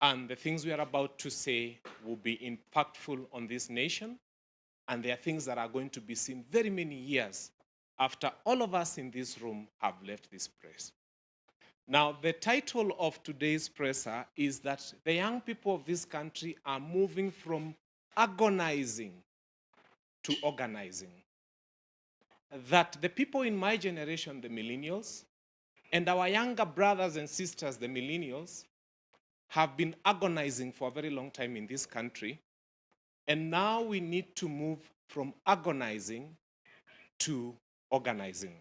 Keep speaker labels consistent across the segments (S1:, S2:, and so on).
S1: And the things we are about to say will be impactful on this nation. And they are things that are going to be seen very many years after all of us in this room have left this place. Now, the title of today's presser is that the young people of this country are moving from agonizing to organizing. That the people in my generation, the millennials, and our younger brothers and sisters, the millennials, have been agonizing for a very long time in this country. And now we need to move from agonizing to organizing.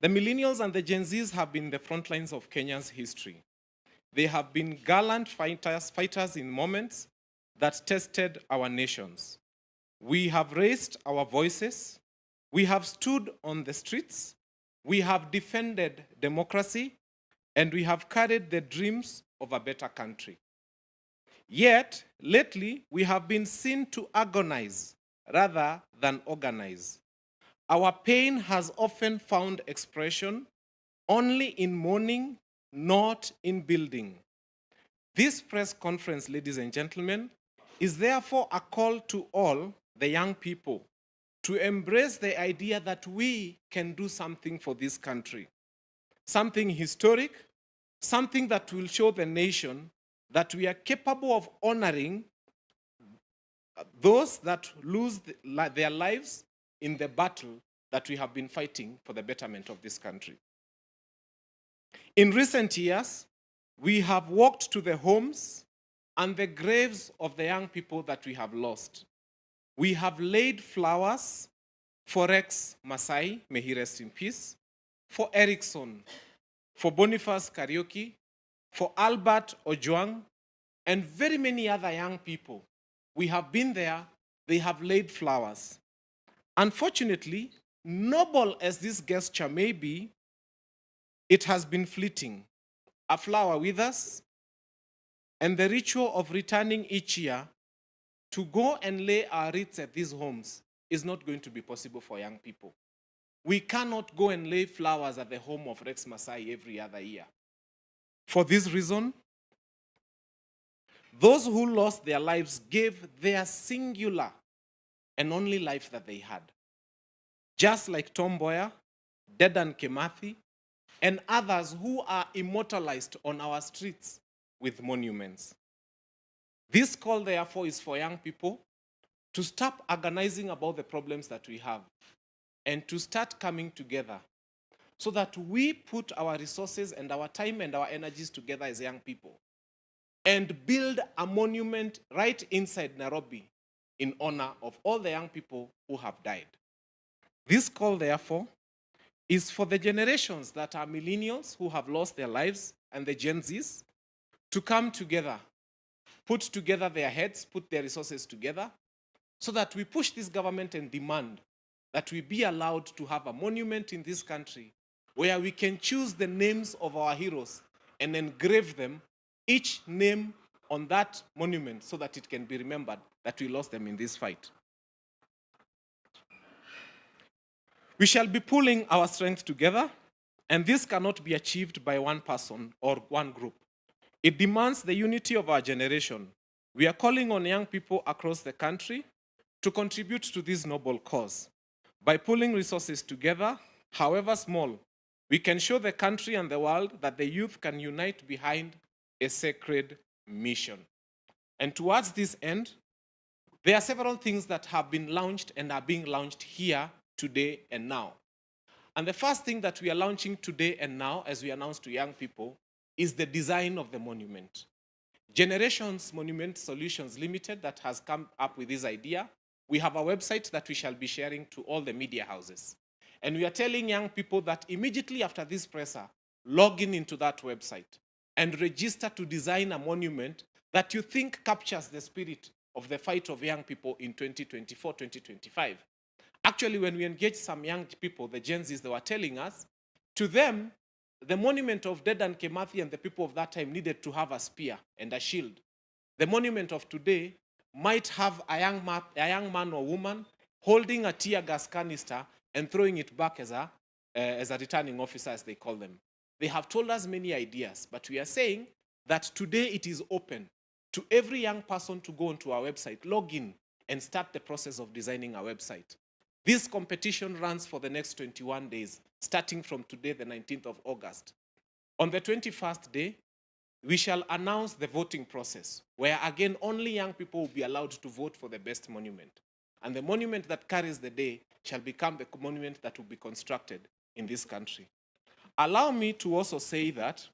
S1: The millennials and the Gen Zs have been the front lines of Kenya's history. They have been gallant fighters in moments that tested our nations. We have raised our voices. We have stood on the streets. We have defended democracy. And we have carried the dreams of a better country. Yet, lately, we have been seen to agonize rather than organize. Our pain has often found expression only in mourning, not in building. This press conference, ladies and gentlemen, is therefore a call to all the young people to embrace the idea that we can do something for this country. Something historic, something that will show the nation that we are capable of honoring those that lose their lives in the battle that we have been fighting for the betterment of this country. In recent years, we have walked to the homes and the graves of the young people that we have lost. We have laid flowers for Rex Masai, may he rest in peace, for Erickson, for Boniface Karaoke, for Albert Ojwang, and very many other young people. We have been there, they have laid flowers. Unfortunately, noble as this gesture may be, it has been fleeting. A flower withers, and the ritual of returning each year to go and lay our wreaths at these homes is not going to be possible for young people. We cannot go and lay flowers at the home of Rex Masai every other year. For this reason, those who lost their lives gave their singular and only life that they had. Just like Tom Mboya, Dedan Kimathi, and others who are immortalized on our streets with monuments. This call, therefore, is for young people to stop agonizing about the problems that we have and to start coming together so that we put our resources and our time and our energies together as young people and build a monument right inside Nairobi in honor of all the young people who have died. This call, therefore, is for the generations that are millennials who have lost their lives and the Gen Zs to come together, put together their heads, put their resources together, so that we push this government and demand that we be allowed to have a monument in this country where we can choose the names of our heroes and engrave them, each name on that monument, so that it can be remembered that we lost them in this fight. We shall be pulling our strength together, and this cannot be achieved by one person or one group. It demands the unity of our generation. We are calling on young people across the country to contribute to this noble cause. By pulling resources together, however small, we can show the country and the world that the youth can unite behind a sacred mission. And towards this end, there are several things that have been launched and are being launched here today and now. And the first thing that we are launching today and now, as we announce to young people, is the design of the monument. Generations Monument Solutions Limited that has come up with this idea. We have a website that we shall be sharing to all the media houses. And we are telling young people that immediately after this presser, log into that website and register to design a monument that you think captures the spirit of the fight of young people in 2024, 2025. Actually, when we engaged some young people, the Gen Zs, they were telling us, to them, the monument of Dedan Kimathi and the people of that time needed to have a spear and a shield. The monument of today might have a young man or woman holding a tear gas canister and throwing it back as a returning officer, as they call them. They have told us many ideas, but we are saying that today it is open to every young person to go onto our website, log in, and start the process of designing our website. This competition runs for the next 21 days, starting from today, the 19th of August. On the 21st day, we shall announce the voting process, where again, only young people will be allowed to vote for the best monument. And the monument that carries the day shall become the monument that will be constructed in this country. Allow me to also say that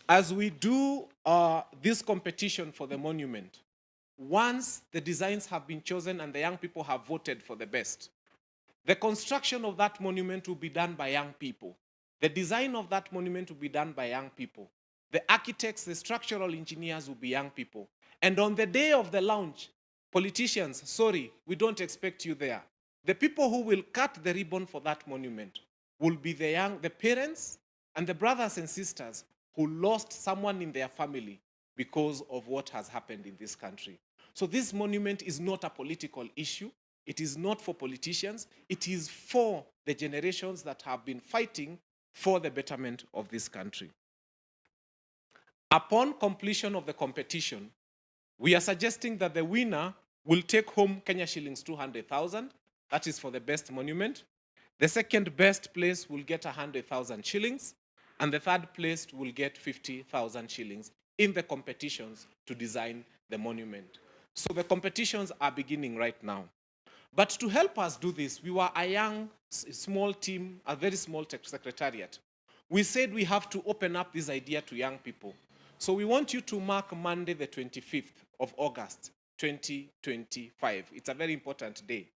S1: as we do this competition for the monument, once the designs have been chosen and the young people have voted for the best, the construction of that monument will be done by young people. The design of that monument will be done by young people. The architects, the structural engineers will be young people. And on the day of the launch, politicians, sorry, we don't expect you there. The people who will cut the ribbon for that monument will be the parents and the brothers and sisters who lost someone in their family because of what has happened in this country. So this monument is not a political issue. It is not for politicians. It is for the generations that have been fighting for the betterment of this country. Upon completion of the competition, we are suggesting that the winner will take home Kenya shillings 200,000. That is for the best monument. The second best place will get 100,000 shillings, and the third place will get 50,000 shillings in the competitions to design the monument. So the competitions are beginning right now. But to help us do this, we were a young, small team, a very small secretariat. We said we have to open up this idea to young people. So we want you to mark Monday, the 25th of August, 2025. It's a very important day.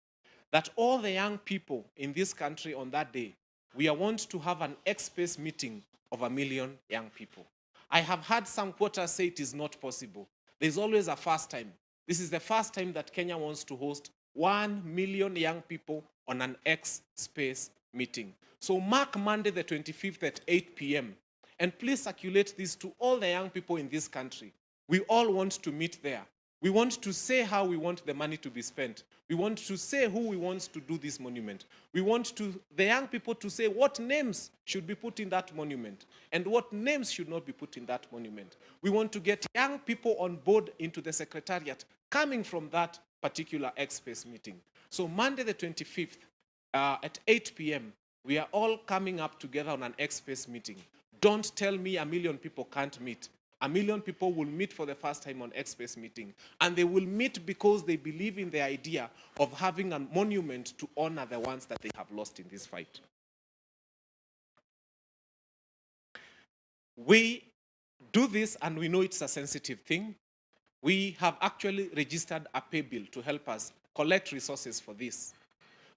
S1: That all the young people in this country on that day, we want to have an X-Space meeting of 1 million young people. I have heard some quarters say it is not possible. There's always a first time. This is the first time that Kenya wants to host 1 million young people on an X-Space meeting. So mark Monday the 25th at 8 p.m. and please circulate this to all the young people in this country. We all want to meet there. We want to say how we want the money to be spent. We want to say who we want to do this monument. We want the young people to say what names should be put in that monument and what names should not be put in that monument. We want to get young people on board into the secretariat coming from that particular X-Space meeting. So Monday the 25th at 8 p.m., we are all coming up together on an X-Space meeting. Don't tell me 1 million people can't meet. 1 million people will meet for the first time on X-Space meeting. And they will meet because they believe in the idea of having a monument to honor the ones that they have lost in this fight. We do this and we know it's a sensitive thing. We have actually registered a pay bill to help us collect resources for this.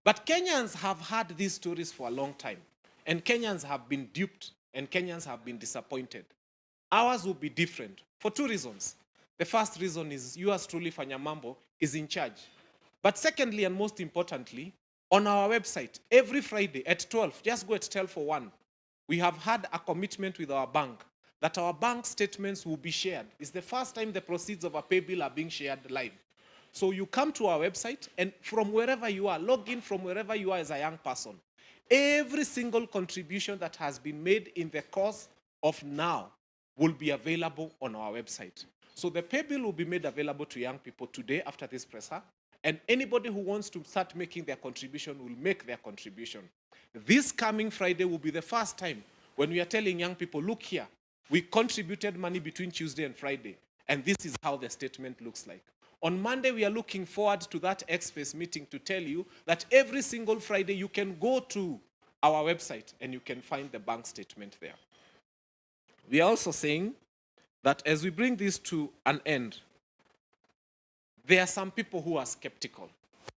S1: But Kenyans have had these stories for a long time. And Kenyans have been duped and Kenyans have been disappointed. Ours will be different for 2 reasons. The first reason is yours truly, Fanyamambo, is in charge. But secondly, and most importantly, on our website, every Friday at 12, just go at 12 for 1, we have had a commitment with our bank that our bank statements will be shared. It's the first time the proceeds of a pay bill are being shared live. So you come to our website, and from wherever you are, log in from wherever you are as a young person. Every single contribution that has been made in the course of now will be available on our website. So the pay bill will be made available to young people today after this presser, and anybody who wants to start making their contribution will make their contribution. This coming Friday will be the first time when we are telling young people, look here, we contributed money between Tuesday and Friday, and this is how the statement looks like. On Monday, we are looking forward to that X-Space meeting to tell you that every single Friday you can go to our website and you can find the bank statement there. We are also saying that as we bring this to an end, there are some people who are skeptical.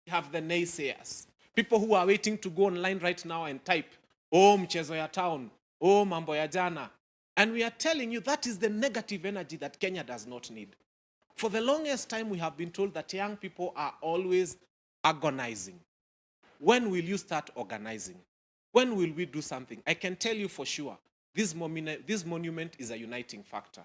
S1: We have the naysayers, people who are waiting to go online right now and type, oh, mchezo ya town, oh, mambo ya jana. And we are telling you that is the negative energy that Kenya does not need. For the longest time, we have been told that young people are always agonizing. When will you start organizing? When will we do something? I can tell you for sure, this monument is a uniting factor.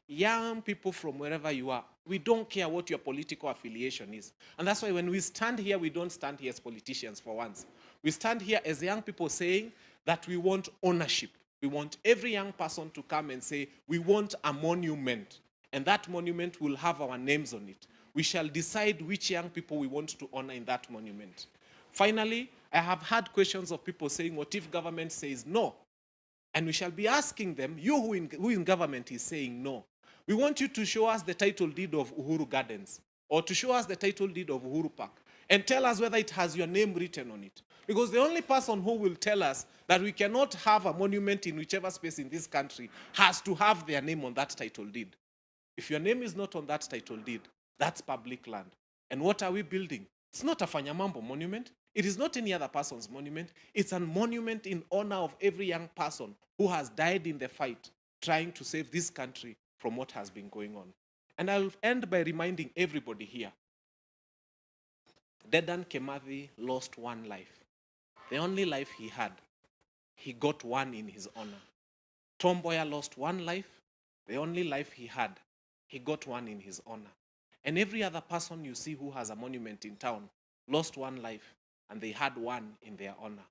S1: Young people from wherever you are, we don't care what your political affiliation is. And that's why when we stand here, we don't stand here as politicians for once. We stand here as young people saying that we want ownership. We want every young person to come and say, we want a monument, and that monument will have our names on it. We shall decide which young people we want to honor in that monument. Finally, I have had questions of people saying, what if government says no? And we shall be asking them, you who in government is saying no, we want you to show us the title deed of Uhuru Gardens, or to show us the title deed of Uhuru Park, and tell us whether it has your name written on it. Because the only person who will tell us that we cannot have a monument in whichever space in this country has to have their name on that title deed. If your name is not on that title deed, that's public land. And what are we building? It's not a Fanyamambo monument. It is not any other person's monument. It's a monument in honor of every young person who has died in the fight trying to save this country from what has been going on. And I'll end by reminding everybody here, Dedan Kimathi lost one life. The only life he had, he got one in his honor. Tom Mboya lost one life. The only life he had, he got one in his honor. And every other person you see who has a monument in town lost one life, and they had one in their honor.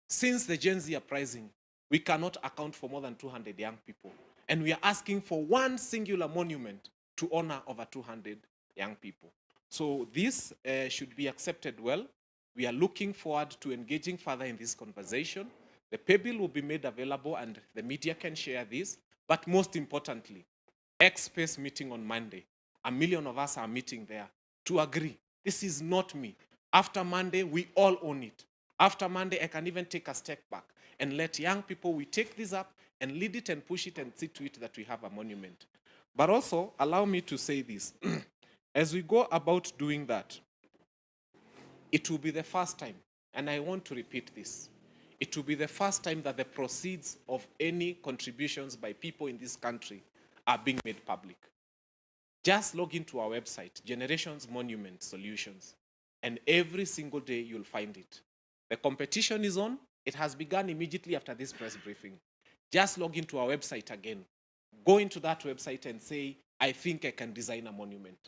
S1: Since the Gen Z uprising, we cannot account for more than 200 young people. And we are asking for one singular monument to honor over 200 young people. So this should be accepted well. We are looking forward to engaging further in this conversation. The pay bill will be made available and the media can share this. But most importantly, X-Space meeting on Monday. 1 million of us are meeting there to agree. This is not me. After Monday, we all own it. After Monday, I can even take a step back and let young people, we take this up and lead it and push it and see to it that we have a monument. But also, allow me to say this. As we go about doing that, it will be the first time, and I want to repeat this, it will be the first time that the proceeds of any contributions by people in this country are being made public. Just log into our website, Generations Monument Solutions, and every single day you'll find it. The competition is on. It has begun immediately after this press briefing. Just log into our website again. Go into that website and say, I think I can design a monument.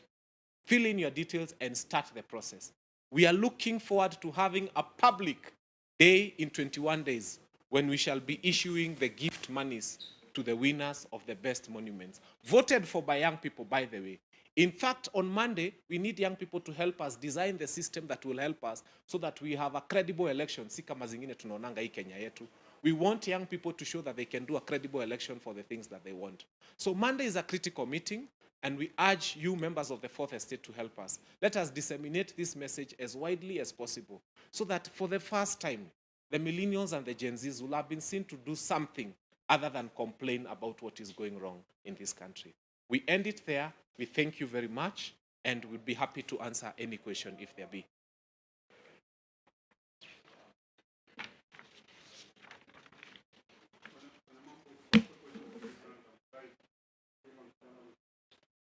S1: Fill in your details and start the process. We are looking forward to having a public day in 21 days when we shall be issuing the gift monies to the winners of the best monuments, voted for by young people, by the way. In fact, on Monday, we need young people to help us design the system that will help us so that we have a credible election. Si kama zingine tunaonanga hii Kenya yetu. We want young people to show that they can do a credible election for the things that they want. So Monday is a critical meeting, and we urge you, members of the Fourth Estate, to help us. Let us disseminate this message as widely as possible so that for the first time, the millennials and the Gen Zs will have been seen to do something other than complain about what is going wrong in this country. We end it there. We thank you very much, and we'll be happy to answer any question if there be.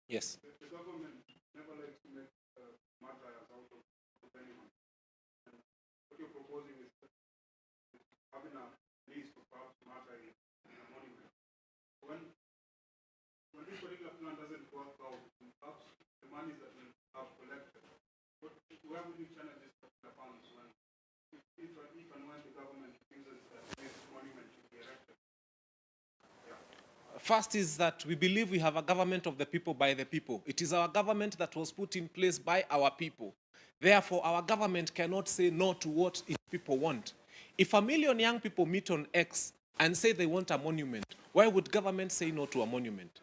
S1: Yes.
S2: The government never likes to make matters out of anyone. And what you're proposing is having a list of perhaps matter in a monument. When this particular plan doesn't work out, perhaps the money that we have collected, where would you channel this particular funds when, if and when the government refuses that this monument should be erected?
S1: First is that we believe we have a government of the people by the people. It is our government that was put in place by our people. Therefore, our government cannot say no to what its people want. If 1 million young people meet on X and say they want a monument, why would government say no to a monument?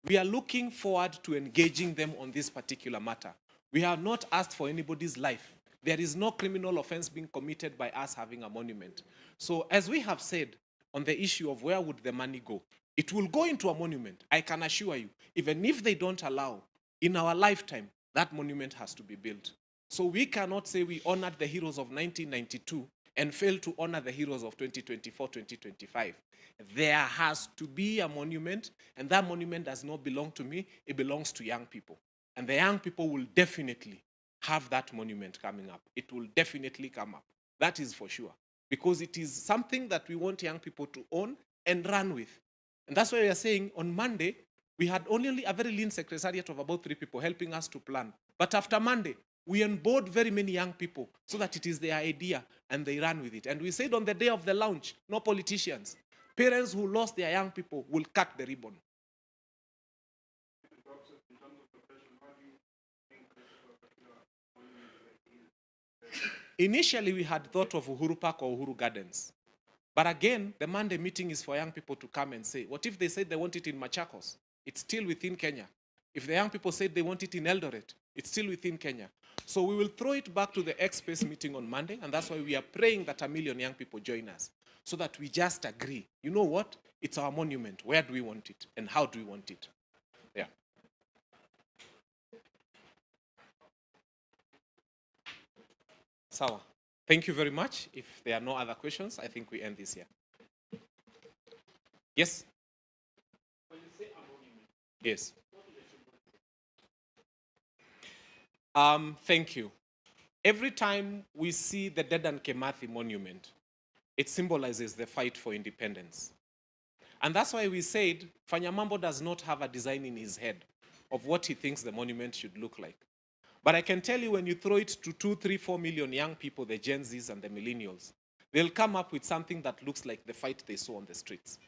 S1: We are looking forward to engaging them on this particular matter. We have not asked for anybody's life. There is no criminal offense being committed by us having a monument. So as we have said on the issue of where would the money go, it will go into a monument. I can assure you, even if they don't allow, in our lifetime, that monument has to be built. So we cannot say we honored the heroes of 1992 and fail to honor the heroes of 2024, 2025. There has to be a monument, and that monument does not belong to me, it belongs to young people. And the young people will definitely have that monument coming up. It will definitely come up. That is for sure. Because it is something that we want young people to own and run with. And that's why we are saying on Monday, we had only a very lean secretariat of about 3 people helping us to plan. But after Monday, we onboard very many young people so that it is their idea and they run with it. And we said on the day of the launch, no politicians. Parents who lost their young people will cut the ribbon. Initially, we had thought of Uhuru Park or Uhuru Gardens. But again, the Monday meeting is for young people to come and say, what if they said they want it in Machakos? It's still within Kenya. If the young people said they want it in Eldoret, it's still within Kenya. So we will throw it back to the X-Space meeting on Monday, and that's why we are praying that 1 million young people join us, so that we just agree. You know what? It's our monument. Where do we want it? And how do we want it? Yeah. Sawa. Thank you very much. If there are no other questions, I think we end this here. Yes? When you say a monument, yes. Thank you. Every time we see the Dedan Kimathi monument, it symbolizes the fight for independence. And that's why we said Fanyamambo does not have a design in his head of what he thinks the monument should look like. But I can tell you, when you throw it to 2, 3, 4 million young people, the Gen Zs and the millennials, they'll come up with something that looks like the fight they saw on the streets.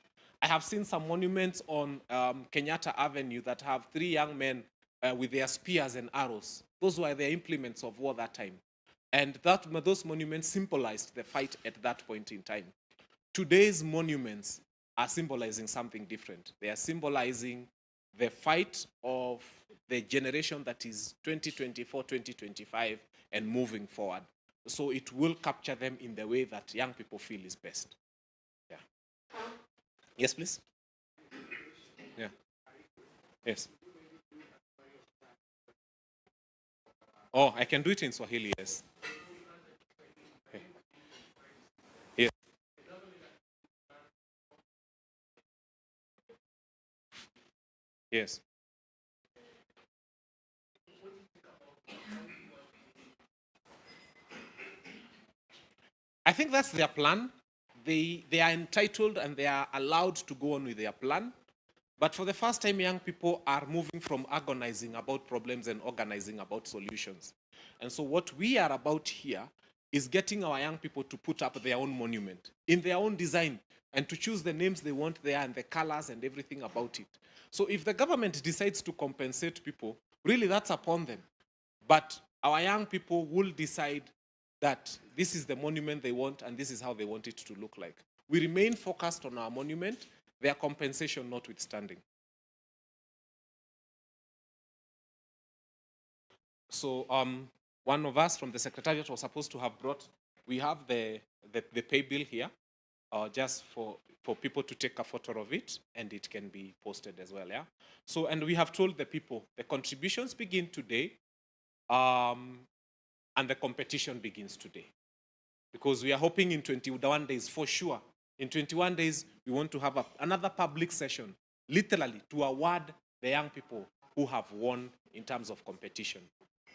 S1: I have seen some monuments on Kenyatta Avenue that have 3 young men with their spears and arrows. Those were the implements of war that time. And those monuments symbolized the fight at that point in time. Today's monuments are symbolizing something different. They are symbolizing the fight of the generation that is 2024, 2025, and moving forward. So it will capture them in the way that young people feel is best. Yeah. Yes, please. Yeah. Yes. Oh, I can do it in Swahili, yes. Okay. Yes. Yes. I think that's their plan. They are entitled and they are allowed to go on with their plan. But for the first time, young people are moving from agonizing about problems and organizing about solutions. And so what we are about here is getting our young people to put up their own monument in their own design and to choose the names they want there and the colors and everything about it. So if the government decides to compensate people, really that's upon them. But our young people will decide that this is the monument they want and this is how they want it to look like. We remain focused on our monument, their compensation notwithstanding. So one of us from the Secretariat was supposed to have brought, we have the pay bill here, just for people to take a photo of it, and it can be posted as well, yeah? So, and we have told the people, the contributions begin today, and the competition begins today. Because we are hoping in 21 days, for sure, in 21 days, we want to have another public session, literally, to award the young people who have won in terms of competition.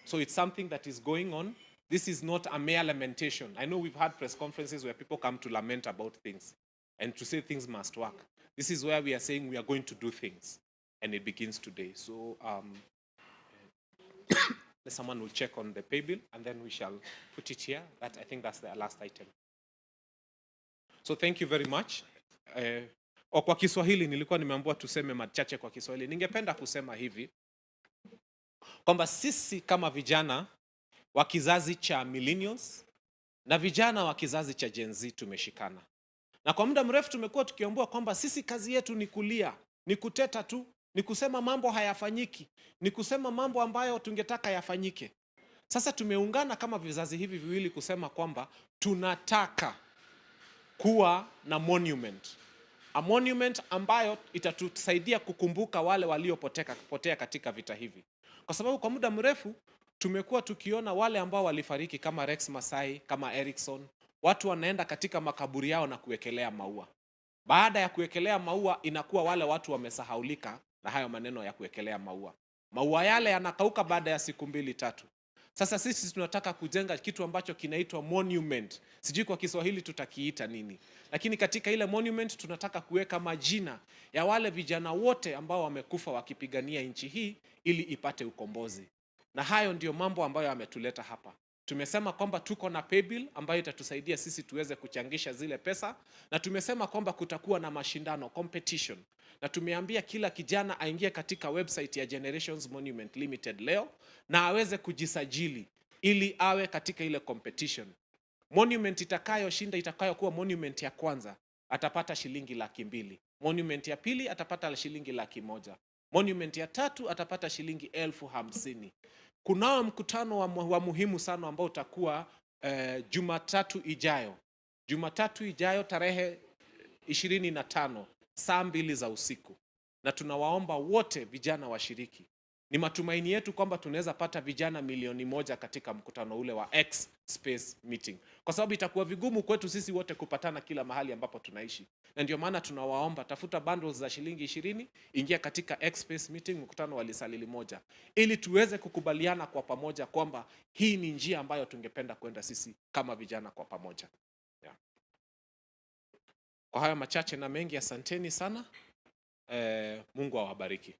S1: So it's something that is going on. This is not a mere lamentation. I know we've had press conferences where people come to lament about things and to say things must work. This is where we are saying we are going to do things, and it begins today. So someone will check on the pay bill, and then we shall put it here. I think that's the last item. So thank you very much. Kwa Kiswahili nilikuwa nimeambiwa tuseme machache kwa Kiswahili. Ningependa kusema hivi kwamba sisi kama vijana wa kizazi cha millennials na vijana wa kizazi cha Gen Z tumeshikana. Na kwa muda mrefu tumekuwa tukiambiwa kwamba sisi kazi yetu ni kulia, ni kuteta tu, ni kusema mambo hayafanyiki, ni kusema mambo ambayo tungetaka yafanyike. Sasa tumeungana kama vizazi hivi viwili kusema kwamba tunataka kuwa na monument. A monument ambayo itatusaidia kukumbuka wale waliopotea katika vita hivi. Kwa sababu kwa muda mrefu tumekuwa tukiona wale ambao walifariki kama Rex Masai, kama Erickson, watu wanaenda katika makaburi yao na kuwekelea maua. Baada ya kuwekelea maua inakuwa wale watu wamesahaulika na hayo maneno ya kuwekelea maua. Maua yale yanakauka baada ya siku 2-3. Sasa sisi tunataka kujenga kitu ambacho kinaitwa monument. Sijui kwa Kiswahili tutakiita nini. Lakini katika ile monument tunataka kuweka majina ya wale vijana wote ambao wamekufa wakipigania nchi hii ili ipate ukombozi. Na hayo ndio mambo ambayo yametuleta hapa. Tumesema kwamba tuko na paybill ambayo itatusaidia sisi tuweze kuchangisha zile pesa, na tumesema kwamba kutakuwa na mashindano, competition, na tumeambia kila kijana aingie katika website ya Generations Monument Limited leo na aweze kujisajili ili awe katika ile competition. Monument itakayoshinda, itakayokuwa monument ya kwanza, atapata shilingi 200,000. Monument ya pili atapata shilingi 100,000. Monument ya tatu atapata shilingi 50,000. Kunao mkutano wa muhimu sana ambao utakuwa Jumatatu ijayo tarehe 25 saa 2 za usiku, na tunawaomba wote vijana washiriki. Ni matumaini yetu kwamba tunaweza pata vijana 1,000,000 katika mkutano ule wa X Space Meeting, kwa sababu itakuwa vigumu kwetu sisi wote kupatana kila mahali ambapo tunaishi, na ndio maana tunawaomba, tafuta bundles za shilingi 20, ingia katika X Space Meeting, mkutano wa lisali moja, ili tuweze kukubaliana kwa pamoja kwamba hii ni njia ambayo tungependa kwenda sisi kama vijana kwa pamoja. Yeah. Kwa haya machache na mengi, asanteni sana. Mungu awabariki.